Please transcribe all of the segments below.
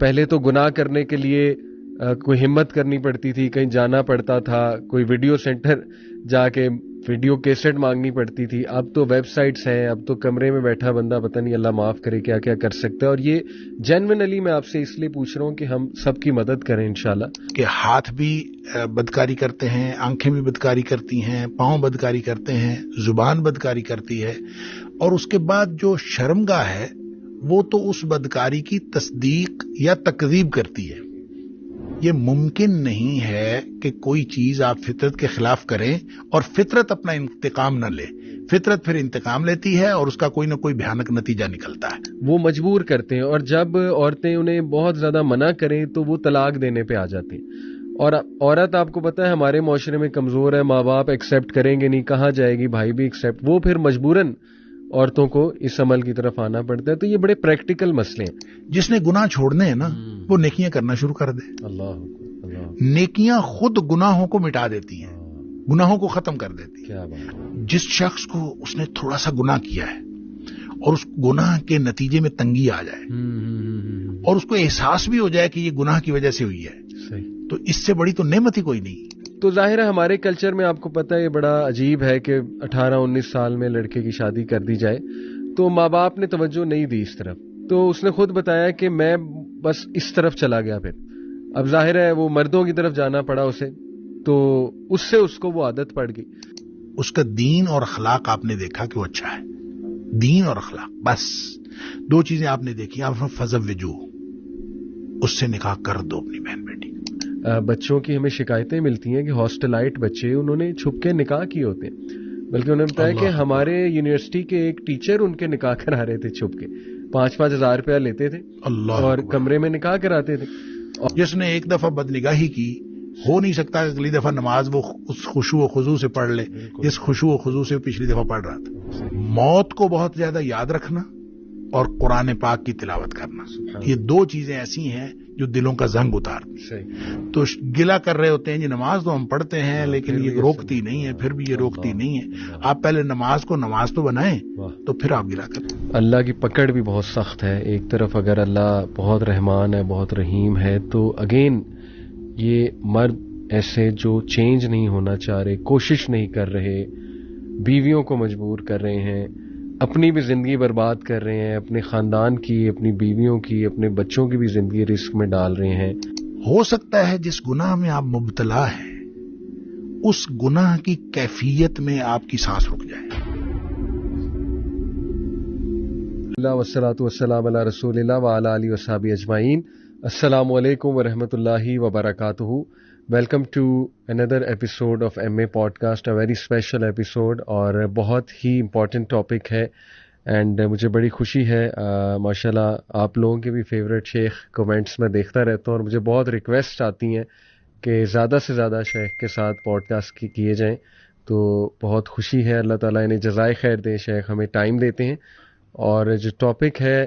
پہلے تو گناہ کرنے کے لیے کوئی ہمت کرنی پڑتی تھی, کہیں جانا پڑتا تھا, کوئی ویڈیو سینٹر جا کے ویڈیو کیسٹ مانگنی پڑتی تھی. اب تو ویب سائٹس ہیں, اب تو کمرے میں بیٹھا بندہ پتہ نہیں اللہ معاف کرے کیا کیا کر سکتا ہے. اور یہ جینوئنلی میں آپ سے اس لیے پوچھ رہا ہوں کہ ہم سب کی مدد کریں انشاءاللہ. کہ ہاتھ بھی بدکاری کرتے ہیں, آنکھیں بھی بدکاری کرتی ہیں, پاؤں بدکاری کرتے ہیں, زبان بدکاری کرتی ہے, اور اس کے بعد جو شرمگاہ ہے وہ تو اس بدکاری کی تصدیق یا تکذیب کرتی ہے. یہ ممکن نہیں ہے کہ کوئی چیز آپ فطرت کے خلاف کریں اور فطرت اپنا انتقام نہ لے. فطرت پھر انتقام لیتی ہے اور اس کا کوئی نہ کوئی بھیانک نتیجہ نکلتا ہے. وہ مجبور کرتے ہیں, اور جب عورتیں انہیں بہت زیادہ منع کریں تو وہ طلاق دینے پہ آ جاتی ہیں. اور عورت آپ کو پتہ ہے ہمارے معاشرے میں کمزور ہے, ماں باپ ایکسیپٹ کریں گے نہیں, کہاں جائے گی, بھائی بھی ایکسیپٹ, وہ پھر مجبوراً عورتوں کو اس عمل کی طرف آنا پڑتا ہے. تو یہ بڑے پریکٹیکل مسئلے ہیں. جس نے گناہ چھوڑنے ہیں نا وہ نیکیاں کرنا شروع کر دے. اللہ نیکیاں خود گناہوں کو مٹا دیتی ہیں, گناہوں کو ختم کر دیتی ہیں. کیا بات ہے. جس شخص کو اس نے تھوڑا سا گناہ کیا ہے اور اس گناہ کے نتیجے میں تنگی آ جائے اور اس کو احساس بھی ہو جائے کہ یہ گناہ کی وجہ سے ہوئی ہے, تو اس سے بڑی تو نعمت ہی کوئی نہیں. تو ظاہر ہے ہمارے کلچر میں آپ کو پتہ ہے یہ بڑا عجیب ہے کہ 18-19 سال میں لڑکے کی شادی کر دی جائے, تو ماں باپ نے توجہ نہیں دی اس طرف. تو اس نے خود بتایا کہ میں بس اس طرف چلا گیا. پھر اب ظاہر ہے وہ مردوں کی طرف جانا پڑا اسے, تو اس سے اس کو وہ عادت پڑ گئی. اس کا دین اور اخلاق آپ نے دیکھا کہ وہ اچھا ہے. دین اور اخلاق, بس دو چیزیں آپ نے دیکھی. آپ فزوجو, اس سے نکاح کر دو اپنی بہن بیٹی. بچوں کی ہمیں شکایتیں ملتی ہیں کہ ہاسٹلائٹ بچے انہوں نے چھپ کے نکاح کیے ہوتے ہیں, بلکہ انہوں نے بتایا کہ ہمارے یونیورسٹی کے ایک ٹیچر ان کے نکاح کرا رہے تھے چھپ کے, 5-5 ہزار روپیہ لیتے تھے اور کمرے میں نکاح کراتے تھے. جس نے ایک دفعہ بدنگاہی کی ہو نہیں سکتا کہ اگلی دفعہ نماز وہ اس خشوع و خضوع سے پڑھ لے جس خشوع و خضوع سے پچھلی دفعہ پڑھ رہا تھا. موت کو بہت زیادہ یاد رکھنا اور قرآن پاک کی تلاوت کرنا, یہ دو چیزیں ایسی ہیں جو دلوں کا زنگ اتارتی. تو گلہ کر رہے ہوتے ہیں جی نماز تو ہم پڑھتے ہیں لیکن یہ روکتی نہیں ہے, پھر بھی یہ روکتی نہیں ہے. آپ پہلے نماز کو نماز تو بنائیں تو پھر آپ گلہ کریں. اللہ کی پکڑ بھی بہت سخت ہے. ایک طرف اگر اللہ بہت رحمان ہے, بہت رحیم ہے, تو اگین یہ مرد ایسے جو چینج نہیں ہونا چاہ رہے, کوشش نہیں کر رہے, بیویوں کو مجبور کر رہے ہیں, اپنی بھی زندگی برباد کر رہے ہیں, اپنے خاندان کی, اپنی بیویوں کی, اپنے بچوں کی بھی زندگی رسک میں ڈال رہے ہیں. ہو سکتا ہے جس گناہ میں آپ مبتلا ہیں اس گناہ کی کیفیت میں آپ کی سانس رک جائے. اللہ والصلاۃ والسلام علی رسول اللہ وعلی آلہ وصحبہ اجمعین. السلام علیکم ورحمۃ اللہ وبرکاتہ. Welcome to another episode of M A podcast, a very special episode, اور بہت ہی امپورٹنٹ ٹاپک ہے. اینڈ مجھے بڑی خوشی ہے, ماشاءاللہ آپ لوگوں کے بھی فیوریٹ شیخ کمنٹس میں دیکھتا رہتا ہوں, اور مجھے بہت ریکویسٹ آتی ہیں کہ زیادہ سے زیادہ شیخ کے ساتھ پوڈ کاسٹ کیے جائیں. تو بہت خوشی ہے, اللہ تعالیٰ انہیں جزائے خیر دے. شیخ ہمیں ٹائم دیتے ہیں, اور جو ٹاپک ہے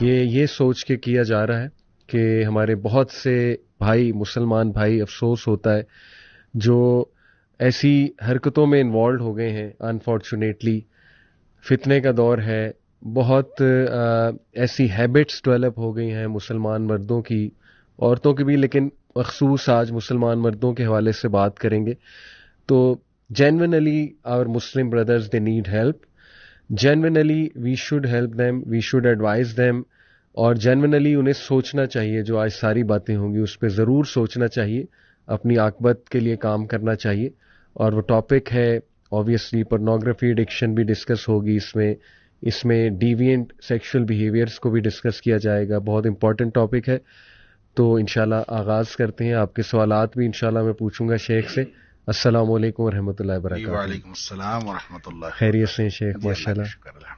یہ سوچ کے کیا جا رہا ہے کہ ہمارے بہت سے بھائی, مسلمان بھائی, افسوس ہوتا ہے جو ایسی حرکتوں میں انوالوڈ ہو گئے ہیں. انفارچونیٹلی فتنے کا دور ہے, بہت ایسی ہیبٹس ڈیولپ ہو گئی ہیں مسلمان مردوں کی, عورتوں کی بھی, لیکن مخصوص آج مسلمان مردوں کے حوالے سے بات کریں گے. تو genuinely our Muslim brothers they need help. Genuinely we should help them, we should advise them, اور جینوئنلی انہیں سوچنا چاہیے. جو آج ساری باتیں ہوں گی اس پہ ضرور سوچنا چاہیے, اپنی عاقبت کے لیے کام کرنا چاہیے. اور وہ ٹاپک ہے obviously pornography ایڈکشن بھی ڈسکس ہوگی اس میں ڈیوینٹ سیکشل بیہیویئرس کو بھی ڈسکس کیا جائے گا. بہت امپورٹنٹ ٹاپک ہے. تو انشاءاللہ آغاز کرتے ہیں. آپ کے سوالات بھی انشاءاللہ میں پوچھوں گا شیخ سے. السلام علیکم ورحمۃ اللہ وبرکاتہ. وعلیکم السلام ورحمۃ اللہ. خیریت سے شیخ؟ ماشاءاللہ.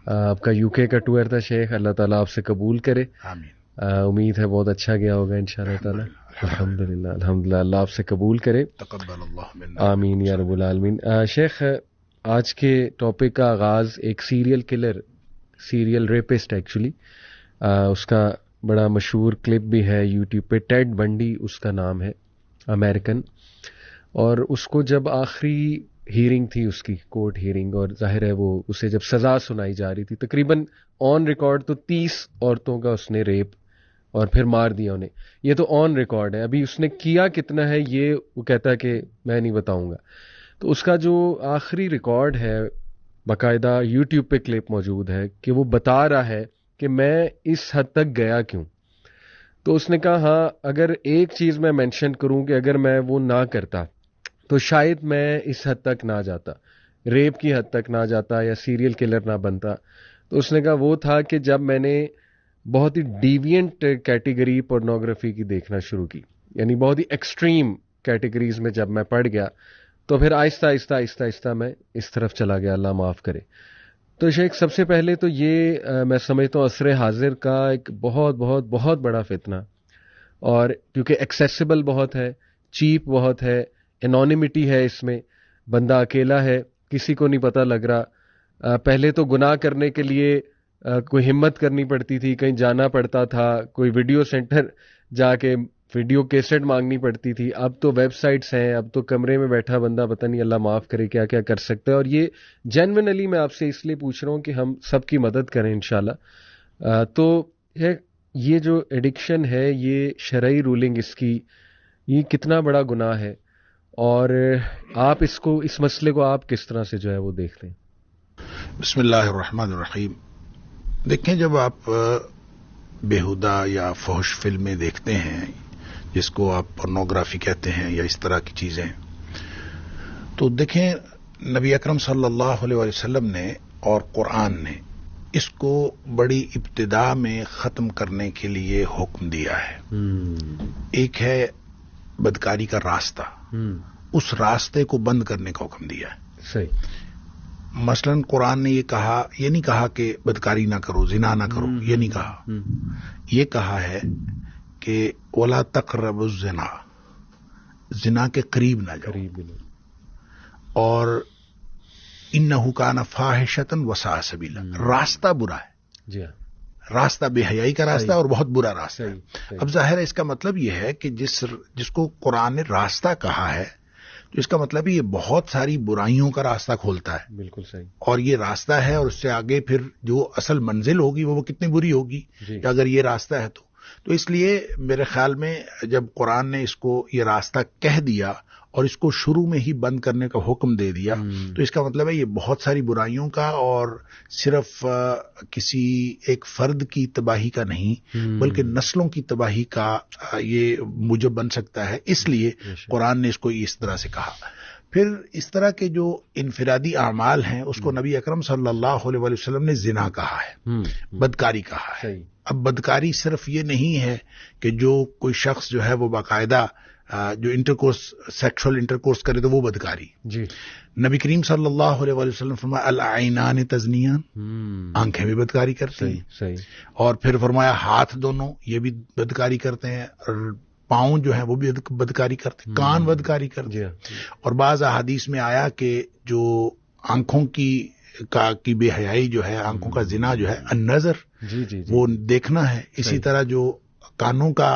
آپ کا UK کا ٹور تھا شیخ, اللہ تعالیٰ آپ سے قبول کرے. آمین. امید ہے بہت اچھا گیا ہوگا انشاءاللہ تعالیٰ. الحمدللہ الحمدللہ, اللہ آپ سے قبول کرے. تقبل اللہ منا. آمین یا رب العالمین. شیخ آج کے ٹاپک کا آغاز ایک serial killer, serial rapist actually, اس کا بڑا مشہور کلپ بھی ہے یوٹیوب پہ, ٹیڈ بنڈی اس کا نام ہے, امریکن. اور اس کو جب آخری ہیرنگ تھی اس کی, کورٹ ہیرنگ, اور ظاہر ہے وہ اسے جب سزا سنائی جا رہی تھی, تقریباً آن ریکارڈ تو 30 عورتوں کا اس نے ریپ اور پھر مار دیا انہیں. یہ تو آن ریکارڈ ہے. ابھی اس نے کیا کتنا ہے یہ وہ کہتا ہے کہ میں نہیں بتاؤں گا. تو اس کا جو آخری ریکارڈ ہے باقاعدہ یوٹیوب پہ کلپ موجود ہے کہ وہ بتا رہا ہے کہ میں اس حد تک گیا کیوں. تو اس نے کہا ہاں اگر ایک چیز میں مینشن کروں کہ اگر میں وہ نہ کرتا تو شاید میں اس حد تک نہ جاتا, ریپ کی حد تک نہ جاتا یا سیریل کلر نہ بنتا. تو اس نے کہا وہ تھا کہ جب میں نے بہت ہی ڈیوینٹ کیٹیگری پورنوگرافی کی دیکھنا شروع کی, یعنی بہت ہی ایکسٹریم کیٹیگریز میں جب میں پڑ گیا تو پھر آہستہ آہستہ آہستہ آہستہ میں اس طرف چلا گیا, اللہ معاف کرے. تو شیخ سب سے پہلے تو یہ میں سمجھتا ہوں عصر حاضر کا ایک بہت بہت بہت بڑا فتنہ, اور کیونکہ ایکسیسیبل بہت ہے, چیپ بہت ہے, انانیمٹی ہے اس میں, بندہ اکیلا ہے, کسی کو نہیں پتہ لگ رہا. پہلے تو گناہ کرنے کے لیے کوئی ہمت کرنی پڑتی تھی, کہیں جانا پڑتا تھا, کوئی ویڈیو سینٹر جا کے ویڈیو کیسٹ مانگنی پڑتی تھی. اب تو ویب سائٹس ہیں, اب تو کمرے میں بیٹھا بندہ پتہ نہیں اللہ معاف کرے کیا کیا کر سکتا ہے. اور یہ جینوینلی میں آپ سے اس لیے پوچھ رہا ہوں کہ ہم سب کی مدد کریں انشاءاللہ. تو یہ جو ایڈکشن ہے, یہ شرعی رولنگ اس کی, یہ کتنا بڑا گناہ ہے, اور آپ اس مسئلے کو آپ کس طرح سے جو ہے وہ دیکھ لیں؟ بسم اللہ الرحمن الرحیم. دیکھیں, جب آپ بیہودہ یا فحش فلمیں دیکھتے ہیں جس کو آپ پورنوگرافی کہتے ہیں یا اس طرح کی چیزیں, تو دیکھیں نبی اکرم صلی اللہ علیہ وسلم نے اور قرآن نے اس کو بڑی ابتدا میں ختم کرنے کے لیے حکم دیا ہے. ایک ہے بدکاری کا راستہ, اس راستے کو بند کرنے کا حکم دیا ہے. صحیح. مثلا قرآن نے یہ نہیں کہا کہ بدکاری نہ کرو, زنا نہ کرو, یہ نہیں کہا. یہ کہا ہے کہ وَلَا تَقْرَبُوا الزِّنَا, زنا کے قریب نہ جاؤ, اور اِنَّهُ كَانَ فَاحِشَةً وَسَاءَ سَبِيلًا. راستہ برا ہے, جی ہاں, راستہ بے حیائی کا راستہ اور بہت برا راستہ ہے. اب ظاہر ہے اس کا مطلب یہ ہے کہ جس کو قرآن نے راستہ کہا ہے تو اس کا مطلب یہ بہت ساری برائیوں کا راستہ کھولتا ہے. بالکل صحیح. اور یہ راستہ ہے, اور اس سے آگے پھر جو اصل منزل ہوگی وہ کتنی بری ہوگی کہ اگر یہ راستہ ہے تو اس لیے میرے خیال میں جب قرآن نے اس کو یہ راستہ کہہ دیا اور اس کو شروع میں ہی بند کرنے کا حکم دے دیا تو اس کا مطلب ہے یہ بہت ساری برائیوں کا اور صرف کسی ایک فرد کی تباہی کا نہیں بلکہ نسلوں کی تباہی کا یہ موجب بن سکتا ہے. اس لیے قرآن نے اس کو اس طرح سے کہا. پھر اس طرح کے جو انفرادی اعمال ہیں اس کو نبی اکرم صلی اللہ علیہ وسلم نے زنا کہا ہے, بدکاری کہا ہے. اب بدکاری صرف یہ نہیں ہے کہ جو کوئی شخص جو ہے وہ باقاعدہ جو سیکشل انٹرکورس کرے تو وہ بدکاری. جی نبی کریم صلی اللہ علیہ وسلم فرمایا العینان تزنیان, آنکھیں بھی بدکاری کرتی ہیں. اور پھر فرمایا ہاتھ دونوں یہ بھی بدکاری کرتے ہیں, اور پاؤں جو ہیں وہ بھی بدکاری کرتے ہیں, کان بدکاری کرتے ہیں. اور بعض احادیث میں آیا کہ جو آنکھوں کی بے حیائی جو ہے, آنکھوں کا زنا جو ہے النظر, وہ دیکھنا ہے. اسی طرح جو کانوں کا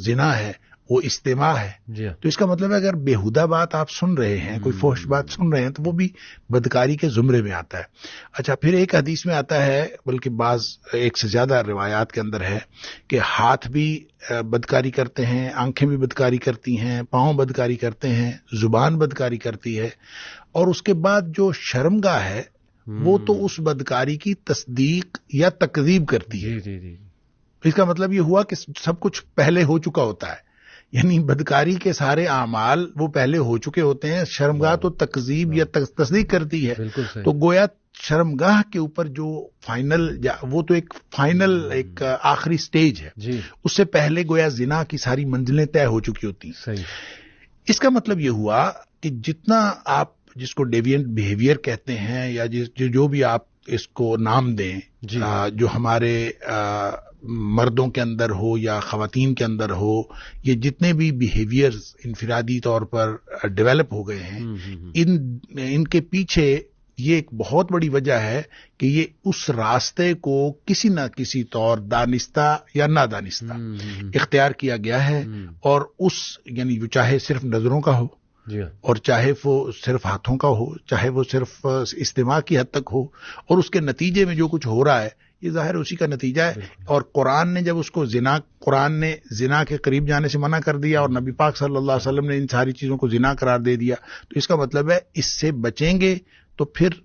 زنا ہے وہ استماع ہے. تو اس کا مطلب ہے اگر بیہودہ بات آپ سن رہے ہیں, کوئی فحش بات سن رہے ہیں, تو وہ بھی بدکاری کے زمرے میں آتا ہے. اچھا, پھر ایک حدیث میں آتا ہے, بلکہ بعض ایک سے زیادہ روایات کے اندر ہے کہ ہاتھ بھی بدکاری کرتے ہیں, آنکھیں بھی بدکاری کرتی ہیں, پاؤں بدکاری کرتے ہیں, زبان بدکاری کرتی ہے. اور اس کے بعد جو شرمگاہ ہے وہ تو اس بدکاری کی تصدیق یا تکذیب کرتی ہے. اس کا مطلب یہ ہوا کہ سب کچھ پہلے ہو چکا ہوتا ہے, یعنی بدکاری کے سارے اعمال وہ پہلے ہو چکے ہوتے ہیں, شرمگاہ تو تکذیب یا تصدیق کرتی ہے. تو گویا شرمگاہ کے اوپر جو فائنل, وہ تو ایک فائنل ایک آخری سٹیج ہے, اس سے پہلے گویا زنا کی ساری منزلیں طے ہو چکی ہوتی ہیں. اس کا مطلب یہ ہوا کہ جتنا آپ جس کو ڈیوینٹ بیہیویئر کہتے ہیں یا جو بھی آپ اس کو نام دیں, جو ہمارے مردوں کے اندر ہو یا خواتین کے اندر ہو, یہ جتنے بھی بیہیویئرز انفرادی طور پر ڈیولپ ہو گئے ہیں, ان کے پیچھے یہ ایک بہت بڑی وجہ ہے کہ یہ اس راستے کو کسی نہ کسی طور دانستہ یا نادانستہ اختیار کیا گیا ہے. اور یعنی چاہے صرف نظروں کا ہو, اور چاہے وہ صرف ہاتھوں کا ہو, چاہے وہ صرف استماع کی حد تک ہو, اور اس کے نتیجے میں جو کچھ ہو رہا ہے یہ ظاہر اسی کا نتیجہ ہے. اور قرآن نے جب اس کو قرآن نے زنا کے قریب جانے سے منع کر دیا اور نبی پاک صلی اللہ علیہ وسلم نے ان ساری چیزوں کو زنا قرار دے دیا, تو اس کا مطلب ہے اس سے بچیں گے تو پھر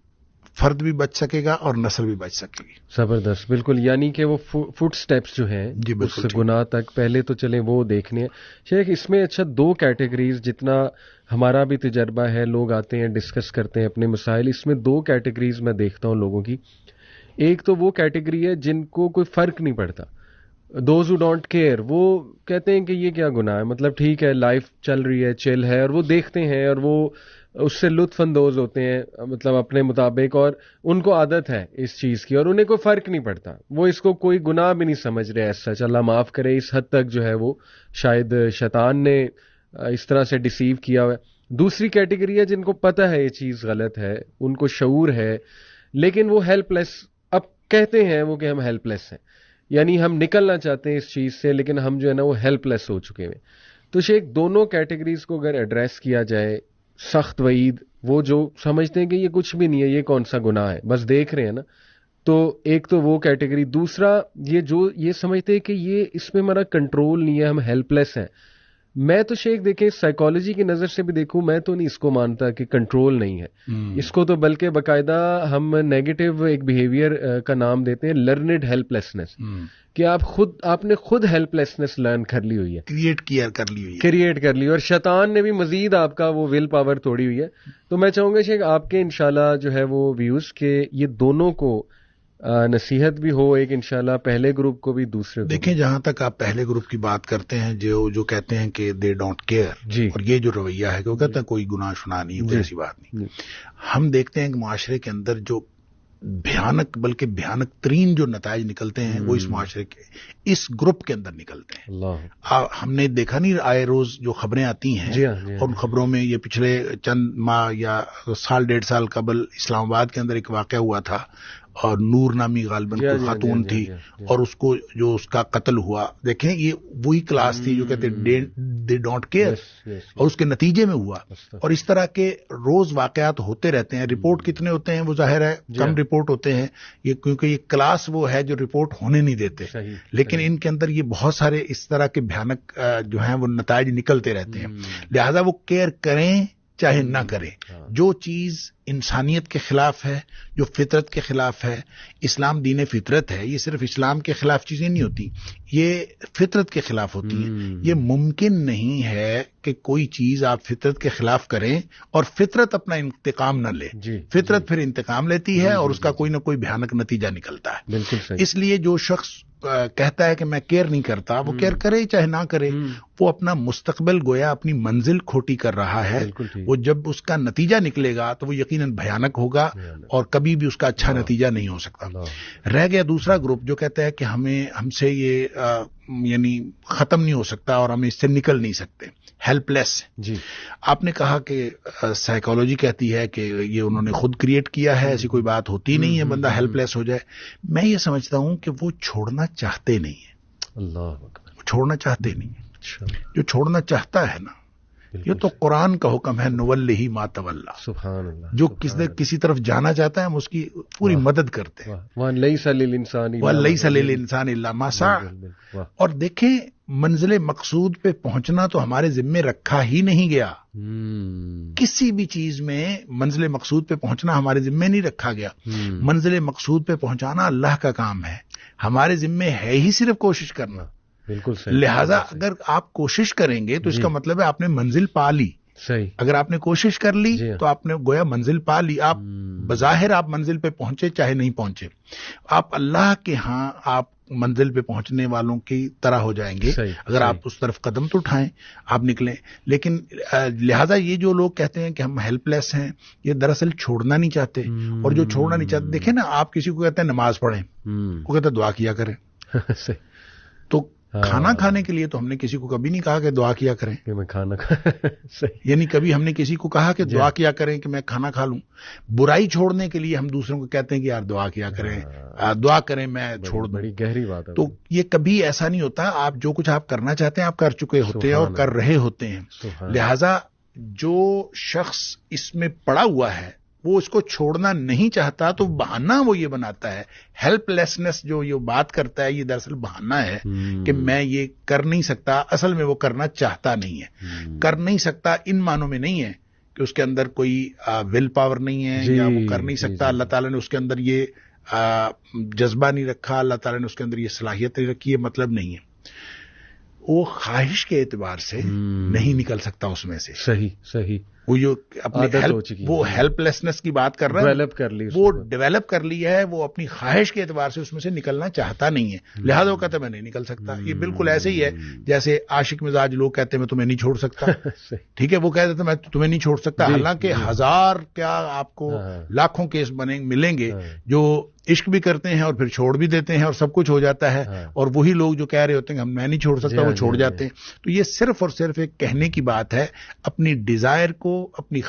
فرد بھی بچ سکے گا اور نسل بھی بچ سکے گی. زبردست, بالکل. یعنی کہ وہ فٹ سٹیپس جو ہیں اس گناہ تک پہلے تو چلیں وہ دیکھنے ہیں. شیخ اس میں اچھا 2 کیٹیگریز, جتنا ہمارا بھی تجربہ ہے, لوگ آتے ہیں ڈسکس کرتے ہیں اپنے مسائل, اس میں 2 کیٹیگریز میں دیکھتا ہوں لوگوں کی. ایک تو وہ کیٹیگری ہے جن کو کوئی فرق نہیں پڑتا, دوز ہو ڈونٹ کیئر. وہ کہتے ہیں کہ یہ کیا گناہ ہے, مطلب ٹھیک ہے لائف چل رہی ہے, چل ہے, اور وہ دیکھتے ہیں اور وہ اس سے لطف اندوز ہوتے ہیں مطلب اپنے مطابق, اور ان کو عادت ہے اس چیز کی اور انہیں کوئی فرق نہیں پڑتا, وہ اس کو کوئی گناہ بھی نہیں سمجھ رہے ایسا. اللہ معاف کرے, اس حد تک جو ہے وہ شاید شیطان نے اس طرح سے ڈیسیو کیا ہوا ہے. دوسری کیٹیگری ہے جن کو پتہ ہے یہ چیز غلط ہے, ان کو شعور ہے, لیکن وہ ہیلپ لیس. اب کہتے ہیں وہ کہ ہم ہیلپ لیس ہیں, یعنی ہم نکلنا چاہتے ہیں اس چیز سے لیکن ہم جو ہے نا وہ ہیلپ لیس ہو چکے ہیں. تو شیخ دونوں کیٹیگریز کو اگر ایڈریس کیا جائے, سخت وعید, وہ جو سمجھتے ہیں کہ یہ کچھ بھی نہیں ہے, یہ کون سا گناہ ہے, بس دیکھ رہے ہیں نا, تو ایک تو وہ کیٹیگری. دوسرا یہ جو یہ سمجھتے ہیں کہ یہ اس میں ہمارا کنٹرول نہیں ہے, ہم ہیلپ لیس ہیں. میں تو شیخ دیکھیں سائیکالوجی کی نظر سے بھی دیکھوں, میں تو نہیں اس کو مانتا کہ کنٹرول نہیں ہے. اس کو تو بلکہ باقاعدہ ہم نیگیٹو ایک بیہیویئر کا نام دیتے ہیں لرنڈ ہیلپ لیسنس, کہ آپ نے خود ہیلپ لیسنس لرن کر لی ہوئی ہے, کریٹ کر لی, اور شیطان نے بھی مزید آپ کا وہ ول پاور توڑی ہوئی ہے. تو میں چاہوں گا شیخ آپ کے انشاءاللہ جو ہے وہ ویوز کہ یہ دونوں کو نصیحت بھی ہو, ایک انشاءاللہ پہلے گروپ کو بھی دوسرے کو. دیکھیں جہاں تک آپ پہلے گروپ کی بات کرتے ہیں جو کہتے ہیں کہ دے ڈونٹ کیئر, اور یہ جو رویہ ہے کہ وہ کہتے ہیں کوئی گناہ شنا نہیں, کوئی ایسی بات نہیں. ہم دیکھتے ہیں کہ معاشرے کے اندر جو بلکہ بھیانک ترین جو نتائج نکلتے ہیں وہ اس معاشرے کے اس گروپ کے اندر نکلتے ہیں. ہم نے دیکھا نہیں آئے روز جو خبریں آتی ہیں, اور ان خبروں میں یہ پچھلے چند ماہ یا 1.5 سال قبل اسلام آباد کے اندر ایک واقعہ ہوا تھا, اور نور نامی غالباً کوئی خاتون تھی, اور اس کو جو اس کا قتل ہوا. دیکھیں یہ وہی کلاس تھی جو کہتے دے ڈونٹ کیئر, اور اس کے نتیجے میں ہوا. اور اس طرح کے روز واقعات ہوتے رہتے ہیں. رپورٹ کتنے ہوتے ہیں وہ ظاہر ہے کم رپورٹ ہوتے ہیں, یہ کیونکہ یہ کلاس وہ ہے جو رپورٹ ہونے نہیں دیتے, لیکن ان کے اندر یہ بہت سارے اس طرح کے بھیانک جو ہیں وہ نتائج نکلتے رہتے ہیں. لہذا وہ کیئر کریں چاہے نہ کریں, جو چیز انسانیت کے خلاف ہے, جو فطرت کے خلاف ہے. اسلام دین فطرت ہے, یہ صرف اسلام کے خلاف چیزیں نہیں ہوتی, یہ فطرت کے خلاف ہوتی ہیں. یہ ممکن نہیں ہے کہ کوئی چیز آپ فطرت کے خلاف کریں اور فطرت اپنا انتقام نہ لے. فطرت پھر انتقام لیتی ہے اور اس کا کوئی نہ کوئی بھیانک نتیجہ نکلتا ہے. اس لیے جو شخص کہتا ہے کہ میں کیئر نہیں کرتا, وہ کیئر کرے چاہے نہ کرے, وہ اپنا مستقبل گویا اپنی منزل کھوٹی کر رہا ہے. وہ جب اس کا نتیجہ نکلے گا تو وہ یقیناً بھیانک ہوگا اور کبھی بھی اس کا اچھا نتیجہ نہیں ہو سکتا. رہ گیا دوسرا گروپ جو کہتا ہے کہ ہم سے یہ یعنی ختم نہیں ہو سکتا اور ہم اس سے نکل نہیں سکتے, ہیلپ لیس. آپ نے کہا کہ سائیکالوجی کہتی ہے کہ یہ انہوں نے خود کریٹ کیا ہے, ایسی کوئی بات ہوتی نہیں ہے بندہ ہیلپ لیس ہو جائے. میں یہ سمجھتا ہوں کہ وہ چھوڑنا چاہتے نہیں ہیں. وہ چھوڑنا چاہتے نہیں ہیں. جو چھوڑنا چاہتا ہے نا, یہ تو قرآن کا حکم ہے, نولہ ما تولی. سبحان اللہ. جو کسی طرف جانا چاہتا ہے ہم اس کی پوری مدد کرتے ہیں. وَلَيْسَ لِلْإِنسَانِ إِلَّا مَا سَعَى. اور دیکھیں منزل مقصود پہ پہنچنا تو ہمارے ذمے رکھا ہی نہیں گیا. کسی بھی چیز میں منزل مقصود پہ پہنچنا ہمارے ذمے نہیں رکھا گیا. منزل مقصود پہ پہنچانا اللہ کا کام ہے, ہمارے ذمے ہے ہی صرف کوشش کرنا. بالکل صحیح. لہذا اگر آپ کوشش کریں گے تو اس کا مطلب ہے آپ نے منزل پا لی. صحیح. اگر آپ نے کوشش کر لی تو آپ نے گویا منزل پا لی. آپ بظاہر آپ منزل پہ پہنچے چاہے نہیں پہنچے, آپ اللہ کے ہاں آپ منزل پہ پہنچنے والوں کی طرح ہو جائیں گے اگر آپ اس طرف قدم تو اٹھائیں, آپ نکلیں. لیکن لہذا یہ جو لوگ کہتے ہیں کہ ہم ہیلپ لیس ہیں, یہ دراصل چھوڑنا نہیں چاہتے. اور جو چھوڑنا نہیں چاہتے, دیکھیں نا آپ کسی کو کہتے ہیں نماز پڑھیں, وہ کہتے ہیں دعا کیا کریں. تو کھانا کھانے کے لیے تو ہم نے کسی کو کبھی نہیں کہا کہ دعا کیا کریں کہ میں کھانا یعنی کبھی ہم نے کسی کو کہا کہ دعا کیا کریں کہ میں کھانا کھا لوں. برائی چھوڑنے کے لیے ہم دوسروں کو کہتے ہیں کہ یار دعا کیا کریں, دعا کریں میں چھوڑ دوں. بڑی گہری بات ہے. تو یہ کبھی ایسا نہیں ہوتا. آپ جو کچھ آپ کرنا چاہتے ہیں آپ کر چکے ہوتے ہیں اور کر رہے ہوتے ہیں. لہذا جو شخص اس میں پڑا ہوا ہے وہ اس کو چھوڑنا نہیں چاہتا تو بہانہ وہ یہ بناتا ہے. ہیلپ لیسنس جو یہ بات کرتا ہے یہ دراصل بہانہ ہے کہ میں یہ کر نہیں سکتا. اصل میں وہ کرنا چاہتا نہیں ہے. کر نہیں سکتا ان معنوں میں نہیں ہے کہ اس کے اندر کوئی ول پاور نہیں ہے یا وہ کر نہیں سکتا. اللہ تعالیٰ نے اس کے اندر یہ جذبہ نہیں رکھا, اللہ تعالیٰ نے اس کے اندر یہ صلاحیت نہیں رکھی, یہ مطلب نہیں ہے. وہ خواہش کے اعتبار سے نہیں نکل سکتا اس میں سے. صحیح. وہ جو اپنی وہ ہیلپ لیسنس کی بات کر رہا ہے, ڈیولپ کر لی, وہ ڈیولپ کر لی ہے. وہ اپنی خواہش کے اعتبار سے اس میں سے نکلنا چاہتا نہیں ہے, لہذا وہ کہتا ہے میں نہیں نکل سکتا. یہ بالکل ایسے ہی ہے جیسے عاشق مزاج لوگ کہتے ہیں میں تمہیں نہیں چھوڑ سکتا. ٹھیک ہے, وہ کہتے تھے میں تمہیں نہیں چھوڑ سکتا, حالانکہ ہزار کیا آپ کو لاکھوں کیس ملیں گے جو عشق بھی کرتے ہیں اور پھر چھوڑ بھی دیتے ہیں اور سب کچھ ہو جاتا ہے, اور وہی لوگ جو کہہ رہے ہوتے ہیں میں نہیں چھوڑ سکتا وہ چھوڑ جاتے ہیں. تو یہ صرف اور صرف ایک کہنے کی بات ہے. اپنی ڈیزائر کو, اپنی